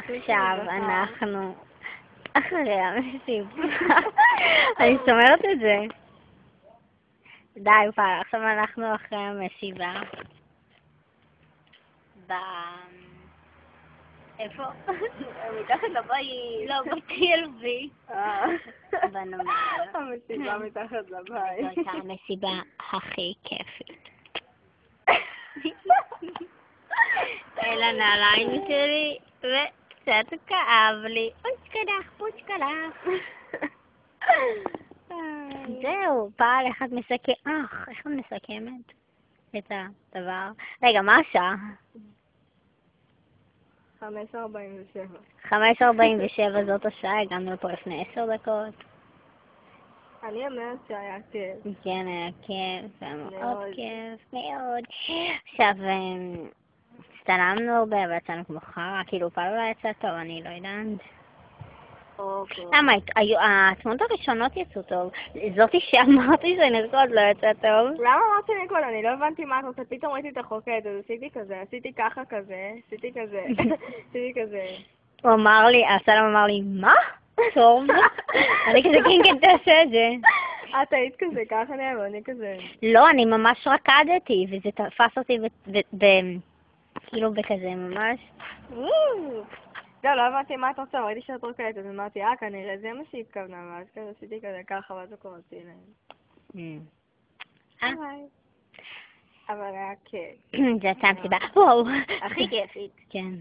עכשיו אנחנו אחרי המסיבה. אני שומרת את זה. די, פעם, עכשיו אנחנו אחרי המסיבה. איפה? מתחת לבית. לא, ב-TLV. בנמל. המסיבה מתחת לבית. זו הייתה המסיבה הכי כיפית. אלה נעליים שלי, וקצת כאב לי. פוצ'קדח. זהו, פעם אחת איך את מסכמת את הדבר? רגע, מה השעה? 5:47. 5:47 זאת השעה, הגענו לפה לפני 10 דקות. אני אומרת שהיה כיף. כן, היה כיף, היה מאוד מאוד. כיף, מאוד. עכשיו, הצטלמנו הרבה, ויצאנו כמו חרא, כאילו פעם לא יצא טוב, אני לא יודעת. למה? התמונות הראשונות יצאו טוב. זאתי שאמרתי שנרקוד לא יצא טוב. למה אמרת שנרקוד? אני לא הבנתי מה את רוצה. פתאום ראיתי את החוקת, אז עשיתי כזה, עשיתי ככה כזה, עשיתי כזה, עשיתי כזה. הוא אמר לי, הסלם אמר לי, מה? טוב. אני כזה, כן, תעשה את זה. את היית כזה, ככה נהיה, ואני כזה. לא, אני ממש רקדתי, וזה תפס אותי כאילו בכזה, ממש. לא הבנתי מה את רוצה, ראיתי שאת רוקדת, אז אמרתי, כנראה זה מה שהתכוונה, ואז כזה עשיתי כזה ככה, ואז קוראתי להם. אבל היה כיף. זה יצא מסיבה, וואו. הכי כיפית. כן.